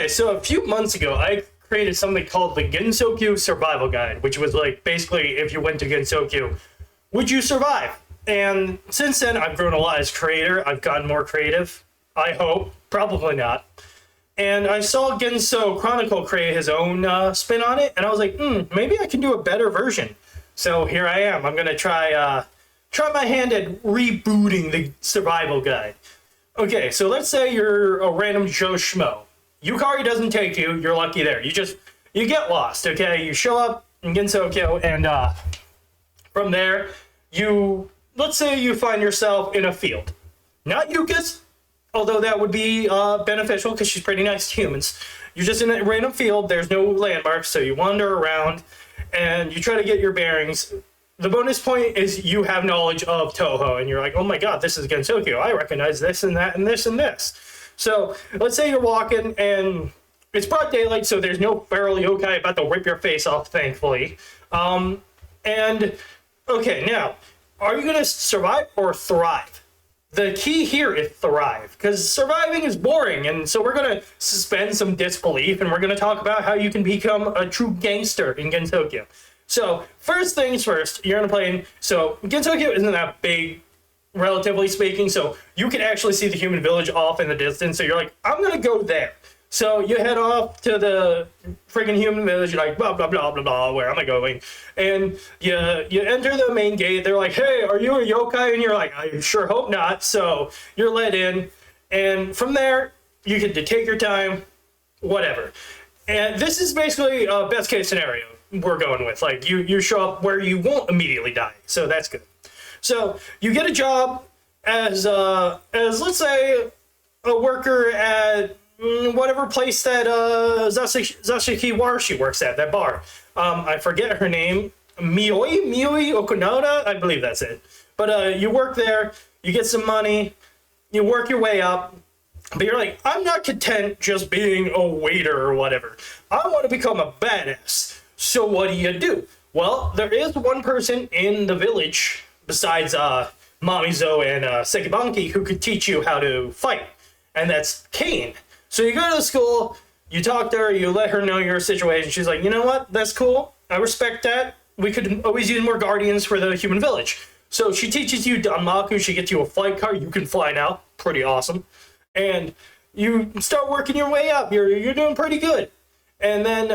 Okay, so a few months ago, I created something called the Gensokyo Survival Guide, which was like basically if you went to Gensokyo, would you survive? And since then, I've grown a lot as creator. I've gotten more creative. I hope. Probably not. And I saw Genso Chronicle create his own spin on it, and I was like, maybe I can do a better version. So here I am. I'm going to try my hand at rebooting the survival guide. Okay, so let's say you're a random Joe Schmo. Yukari doesn't take you. You're lucky there. You get lost, okay? You show up in Gensokyo, and from there, let's say you find yourself in a field. Not Yuka's, although that would be beneficial because she's pretty nice to humans. You're just in a random field. There's no landmarks, so you wander around, and you try to get your bearings. The bonus point is you have knowledge of Touhou, and you're like, oh my god, this is Gensokyo. I recognize this and that and this and this. So let's say you're walking, and it's broad daylight, so there's no feral yokai about to rip your face off, thankfully. And, okay, now, are you going to survive or thrive? The key here is thrive, because surviving is boring, and so we're going to suspend some disbelief, and we're going to talk about how you can become a true gangster in Gensokyo. So, first things first, you're going to play so Gensokyo isn't that big, relatively speaking, so you can actually see the human village off in the distance, so you're like, I'm going to go there. So you head off to the friggin' human village, you're like, blah, blah, blah, blah, blah, where am I going? And you enter the main gate, they're like, hey, are you a yokai? And you're like, I sure hope not. So you're let in, and from there, you get to take your time, whatever. And this is basically a best case scenario we're going with. Like, you show up where you won't immediately die, so that's good. So you get a job as let's say, a worker at whatever place that Zasaki Warshi works at, that bar. I forget her name. Mioi Okunoda? I believe that's it. But you work there, you get some money, you work your way up, but you're like, I'm not content just being a waiter or whatever. I want to become a badass. So what do? Well, there is one person in the village, besides Mamizo and Sekibanki, who could teach you how to fight, and that's Kane. So you go to the school, you talk to her, you let her know your situation. She's like, you know what? That's cool. I respect that. We could always use more guardians for the human village. So she teaches you Danmaku. She gets you a flight car. You can fly now. Pretty awesome. And you start working your way up. You're doing pretty good. And then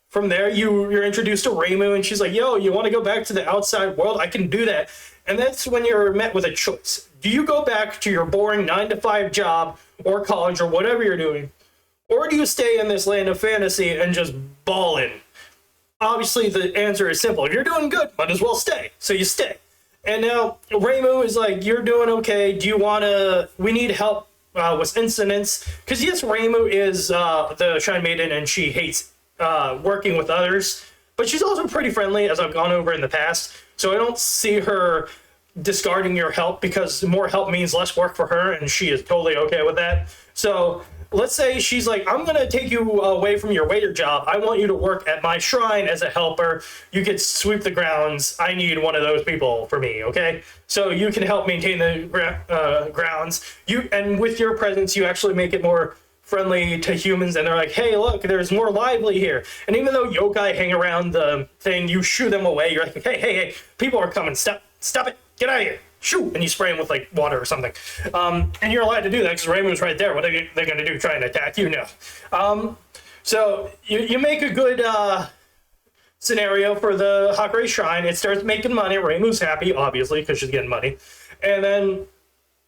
from there, you're introduced to Reimu, and she's like, yo, you want to go back to the outside world? I can do that. And that's when you're met with a choice. Do you go back to your boring 9-to-5 job or college or whatever you're doing? Or do you stay in this land of fantasy and just ball in? Obviously, the answer is simple. If you're doing good, might as well stay. So you stay. And now Reimu is like, you're doing okay. Do you want to... We need help with incidents. Because yes, Reimu is the Shrine Maiden, and she hates working with others. But she's also pretty friendly, as I've gone over in the past. So I don't see her discarding your help, because more help means less work for her, and she is totally okay with that. So let's say she's like, I'm going to take you away from your waiter job. I want you to work at my shrine as a helper. You could sweep the grounds. I need one of those people for me, okay? So you can help maintain the grounds. And with your presence, you actually make it more friendly to humans, and they're like, hey, look, there's more lively here. And even though yokai hang around the thing, you shoo them away. You're like, hey, people are coming. Stop it. Get out of here. Shoo. And you spray them with, like, water or something. And you're allowed to do that because Reimu's right there. What are they going to do? Try and attack you? No. So you make a good scenario for the Hakure Shrine. It starts making money. Reimu's happy, obviously, because she's getting money. And then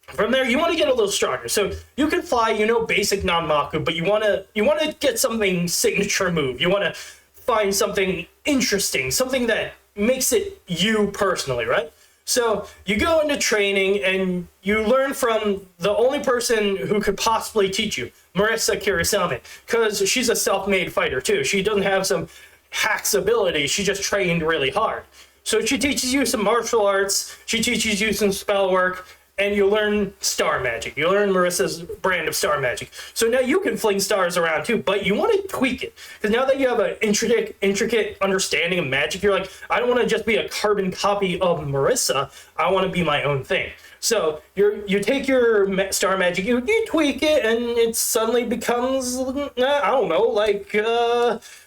from there, you want to get a little stronger. So you can fly, basic Nanmaku, but you want to get something signature move. You want to find something interesting, something that makes it you personally, right? So you go into training, and you learn from the only person who could possibly teach you, Marisa Kirisame, because she's a self-made fighter too. She doesn't have some hacks ability. She just trained really hard. So she teaches you some martial arts. She teaches you some spell work. And you learn star magic. You learn Marissa's brand of star magic. So now you can fling stars around too, but you want to tweak it. Because now that you have an intricate understanding of magic, you're like, I don't want to just be a carbon copy of Marissa. I want to be my own thing. So you take your star magic, you tweak it, and it suddenly becomes, I don't know, like,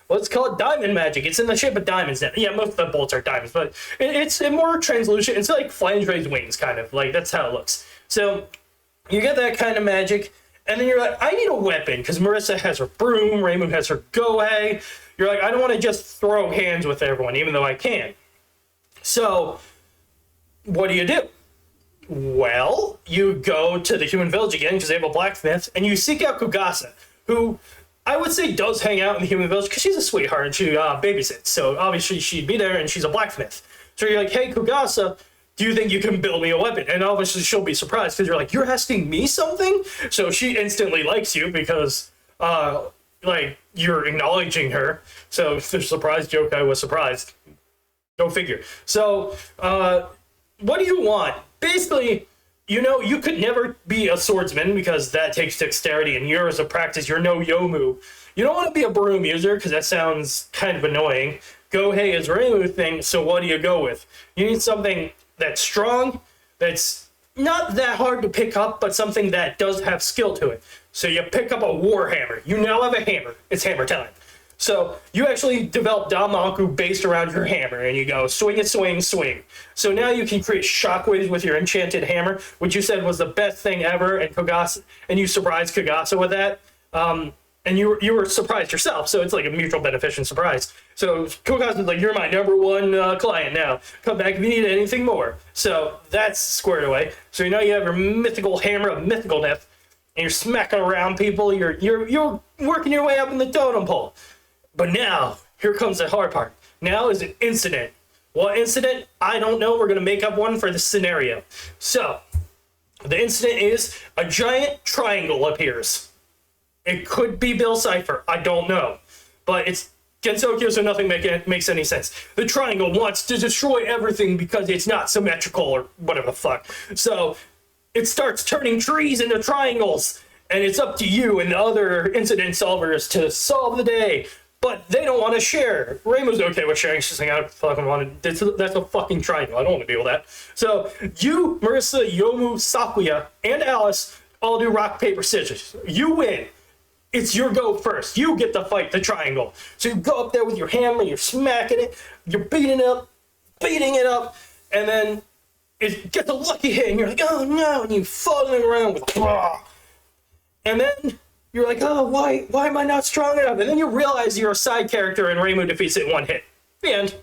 let's call it diamond magic. It's in the shape of diamonds now. Yeah, most of the bolts are diamonds, but it's more translucent. It's like Flandrae's wings, kind of. Like, that's how it looks. So you get that kind of magic, and then you're like, I need a weapon, because Marissa has her broom, Reimu has her gohei. You're like, I don't want to just throw hands with everyone, even though I can. So what do? Well, you go to the human village again, because they have a blacksmith, and you seek out Kugasa, who I would say does hang out in the human village, because she's a sweetheart, and she babysits, so obviously she'd be there, and she's a blacksmith. So you're like, hey, Kugasa, do you think you can build me a weapon? And obviously she'll be surprised, because you're like, you're asking me something? So she instantly likes you, because, like, you're acknowledging her. So if the surprise joke, I was surprised. Go figure. So, what do you want? Basically, you know, you could never be a swordsman because that takes dexterity, and you're as a practice, you're no Yomu. You don't want to be a broom user because that sounds kind of annoying. Gohei is Reimu thing, so what do you go with? You need something that's strong, that's not that hard to pick up, but something that does have skill to it. So you pick up a war hammer. You now have a hammer. It's hammer time. So you actually develop Danmaku based around your hammer, and you go swing it, swing, swing. So now you can create shockwaves with your enchanted hammer, which you said was the best thing ever, and Kugasa, and you surprised Kugasa with that. And you were surprised yourself, so it's like a mutual beneficent surprise. So Kugasa's like, you're my #1 client now. Come back if you need anything more. So that's squared away. So now you have your mythical hammer of mythicalness, and you're smacking around people. You're working your way up in the totem pole. But now, here comes the hard part. Now is an incident. What incident? I don't know. We're going to make up one for this scenario. So, the incident is a giant triangle appears. It could be Bill Cipher. I don't know. But it's Gensokyo, so nothing makes any sense. The triangle wants to destroy everything because it's not symmetrical or whatever the fuck. So, it starts turning trees into triangles. And it's up to you and the other incident solvers to solve the day. But they don't want to share. Reimu's okay with sharing. She's like, I don't fucking want to. That's a fucking triangle. I don't want to deal with that. So you, Marissa, Yomu, Sakuya, and Alice all do rock, paper, scissors. You win. It's your go first. You get to fight the triangle. So you go up there with your hammer, you're smacking it, you're beating it up, and then it gets a lucky hit, and you're like, oh no, and you falling around with, and then you're like, oh, why am I not strong enough? And then you realize you're a side character and Reimu defeats it in one hit. The end.